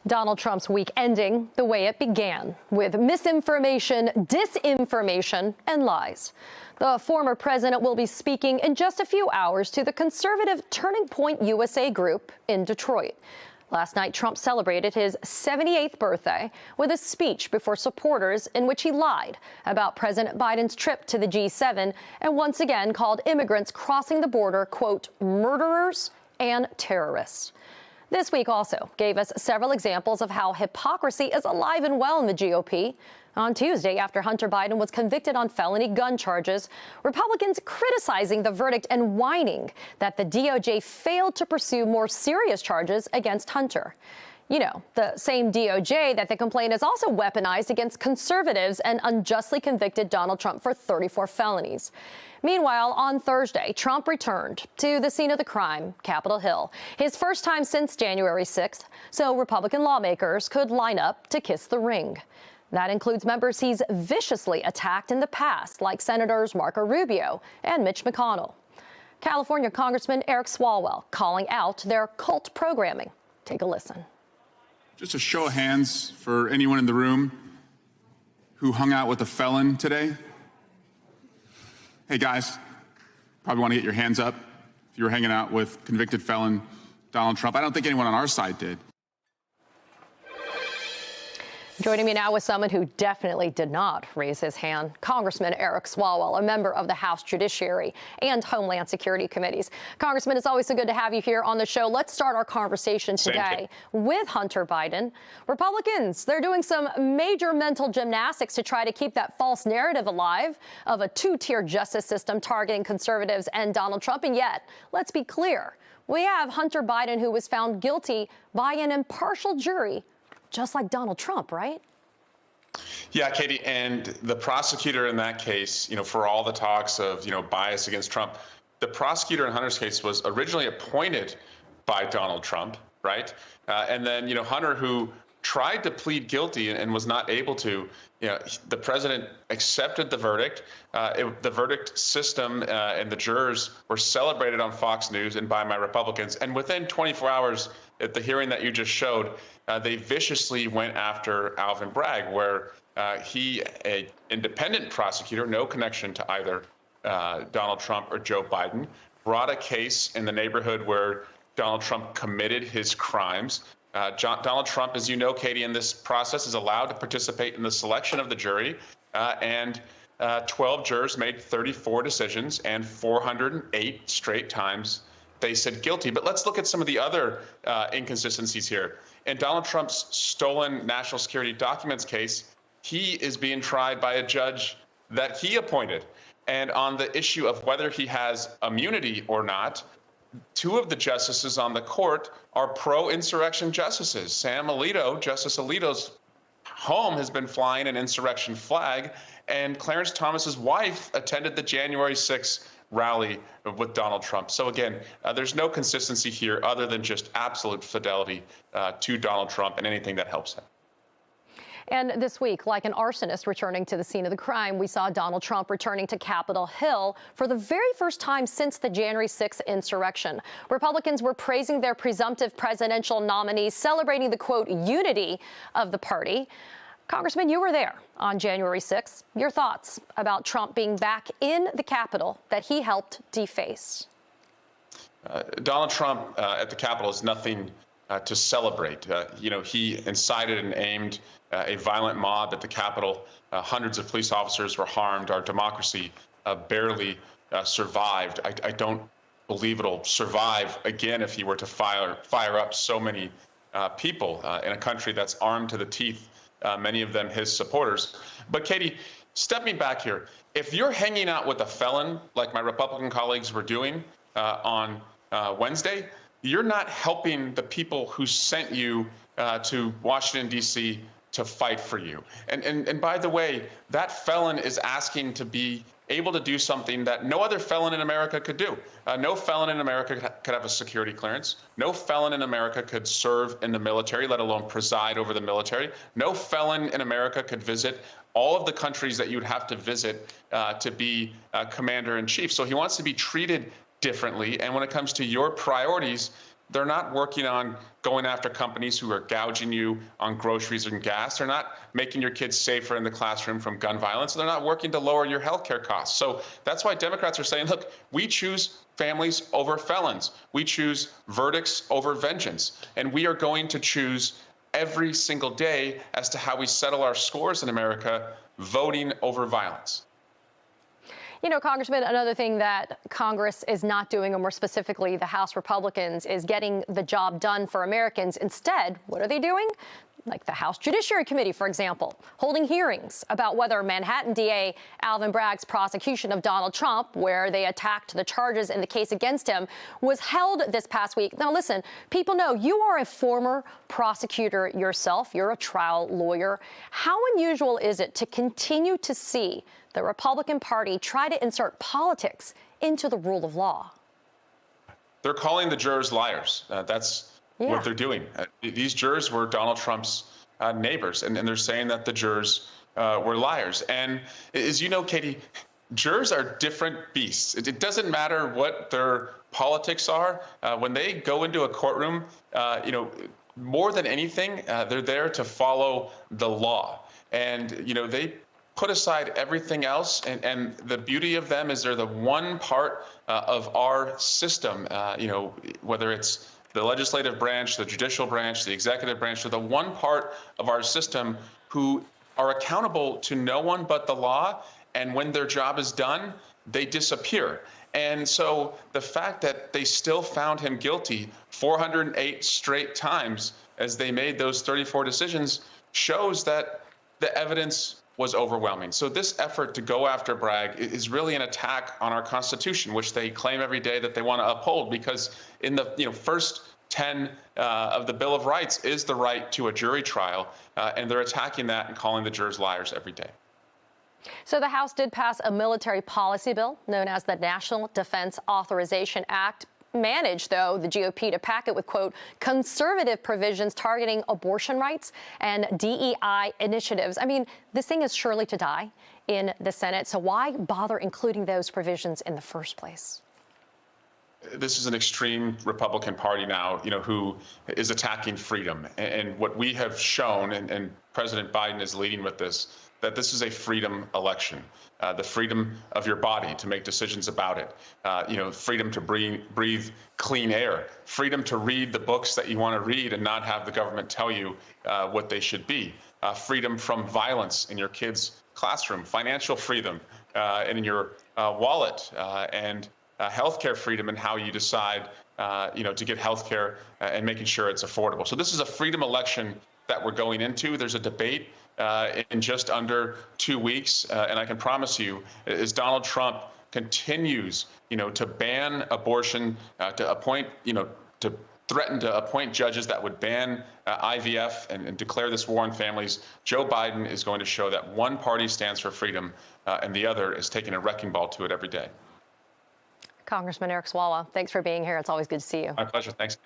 Donald Trump's week ending the way it began, with misinformation, disinformation, and lies. The former president will be speaking in just a few hours to the conservative Turning Point USA group in Detroit. Last night, Trump celebrated his 78th birthday with a speech before supporters in which he lied about President Biden's trip to the G7 and once again called immigrants crossing the border, quote, murderers and terrorists. This week also gave us several examples of how hypocrisy is alive and well in the GOP. On Tuesday, after Hunter Biden was convicted on felony gun charges, Republicans criticizing the verdict and whining that the DOJ failed to pursue more serious charges against Hunter. You know, the same DOJ that they complain is also weaponized against conservatives and unjustly convicted Donald Trump for 34 felonies. Meanwhile, on Thursday, Trump returned to the scene of the crime, Capitol Hill, his first time since January 6th, so Republican lawmakers could line up to kiss the ring. That includes members he's viciously attacked in the past, like Senators Marco Rubio and Mitch McConnell. California Congressman Eric Swalwell calling out their cult programming. Take a listen. Just a show of hands for anyone in the room who hung out with a felon today. Hey guys, probably want to get your hands up if you were hanging out with convicted felon Donald Trump. I don't think anyone on our side did. Joining me now with someone who definitely did not raise his hand, Congressman Eric Swalwell, a member of the House Judiciary and Homeland Security Committees. Congressman, it's always so good to have you here on the show. Let's start our conversation today with Hunter Biden. Republicans, they're doing some major mental gymnastics to try to keep that false narrative alive of a two-tier justice system targeting conservatives and Donald Trump. And yet, let's be clear, we have Hunter Biden, who was found guilty by an impartial jury, just like Donald Trump, right? Yeah, Katie, and the prosecutor in that case, for all the talks of, bias against Trump, the prosecutor in Hunter's case was originally appointed by Donald Trump, right? And then, Hunter, who tried to plead guilty and was not able to, the president accepted the verdict. The verdict system and the jurors were celebrated on Fox News and by my Republicans. And within 24 hours at the hearing that you just showed, they viciously went after Alvin Bragg, where he, an independent prosecutor, no connection to either Donald Trump or Joe Biden, brought a case in the neighborhood where Donald Trump committed his crimes. Donald Trump, as you know, Katie, in this process is allowed to participate in the selection of the jury, and 12 jurors made 34 decisions, and 408 straight times they said guilty. But let's look at some of the other inconsistencies here. In Donald Trump's stolen national security documents case, he is being tried by a judge that he appointed. And on the issue of whether he has immunity or not, two of the justices on the court are pro-insurrection justices. Sam Alito, Justice Alito's home has been flying an insurrection flag, and Clarence Thomas's wife attended the January 6th rally with Donald Trump. So again, there's no consistency here other than just absolute fidelity to Donald Trump and anything that helps him. And this week, like an arsonist returning to the scene of the crime, we saw Donald Trump returning to Capitol Hill for the very first time since the January 6th insurrection. Republicans were praising their presumptive presidential nominee, celebrating the, quote, unity of the party. Congressman, you were there on January 6th. Your thoughts about Trump being back in the Capitol that he helped deface? Donald Trump at the Capitol is nothing to celebrate. He incited and aimed a violent mob at the Capitol. Hundreds of police officers were harmed. Our democracy barely survived. I don't believe it'll survive again if he were to fire up so many people in a country that's armed to the teeth, many of them his supporters. But Katie, stepping back here, if you're hanging out with a felon like my Republican colleagues were doing on Wednesday, you're not helping the people who sent you to Washington, D.C. to fight for you. And by the way, that felon is asking to be able to do something that no other felon in America could do. No felon in America could have a security clearance. No felon in America could serve in the military, let alone preside over the military. No felon in America could visit all of the countries that you would have to visit to be commander in chief. So he wants to be treated differently. And when it comes to your priorities, They're not working on going after companies who are gouging you on groceries and gas. They're not making your kids safer in the classroom from gun violence. They're not working to lower your healthcare costs. So that's why Democrats are saying, look, we choose families over felons. We choose verdicts over vengeance. And we are going to choose every single day as to how we settle our scores in America, voting over violence. You know, Congressman, another thing that Congress is not doing, or more specifically the House Republicans, is getting the job done for Americans. Instead, what are they doing? Like the House Judiciary Committee, for example, holding hearings about whether Manhattan DA Alvin Bragg's prosecution of Donald Trump, where they attacked the charges in the case against him, was held this past week. Now, listen, people know you are a former prosecutor yourself. You're a trial lawyer. How unusual is it to continue to see the Republican Party try to insert politics into the rule of law? They're calling the jurors liars. That's what they're doing. These jurors were Donald Trump's neighbors, and they're saying that the jurors were liars. And as you know, Katie, jurors are different beasts. It doesn't matter what their politics are. When they go into a courtroom, more than anything, they're there to follow the law. And, they put aside everything else, and the beauty of them is they're the one part of our system, whether it's the legislative branch, the judicial branch, the executive branch, they're the one part of our system who are accountable to no one but the law, and when their job is done, they disappear. And so the fact that they still found him guilty 408 straight times as they made those 34 decisions shows that the evidence was overwhelming. So this effort to go after Bragg is really an attack on our Constitution, which they claim every day that they want to uphold, because in the first 10 of the Bill of Rights is the right to a jury trial, and they're attacking that and calling the jurors liars every day. So the House did pass a military policy bill known as the National Defense Authorization Act. Managed, though, the GOP to pack it with, quote, conservative provisions targeting abortion rights and DEI initiatives. I mean, this thing is surely to die in the Senate. So why bother including those provisions in the first place? This is an extreme Republican Party now, who is attacking freedom. And what we have shown, and President Biden is leading with this, that this is a freedom election. The freedom of your body to make decisions about it, freedom to breathe clean air, freedom to read the books that you want to read and not have the government tell you what they should be, freedom from violence in your kids' classroom, financial freedom and in your wallet, and healthcare freedom and how you decide, to get healthcare and making sure it's affordable. So this is a freedom election that we're going into. There's a debate in just under 2 weeks. And I can promise you, as Donald Trump continues, to ban abortion, to appoint, to threaten to appoint judges that would ban IVF and declare this war on families, Joe Biden is going to show that one party stands for freedom and the other is taking a wrecking ball to it every day. Congressman Eric Swalwell, thanks for being here. It's always good to see you. My pleasure. Thanks.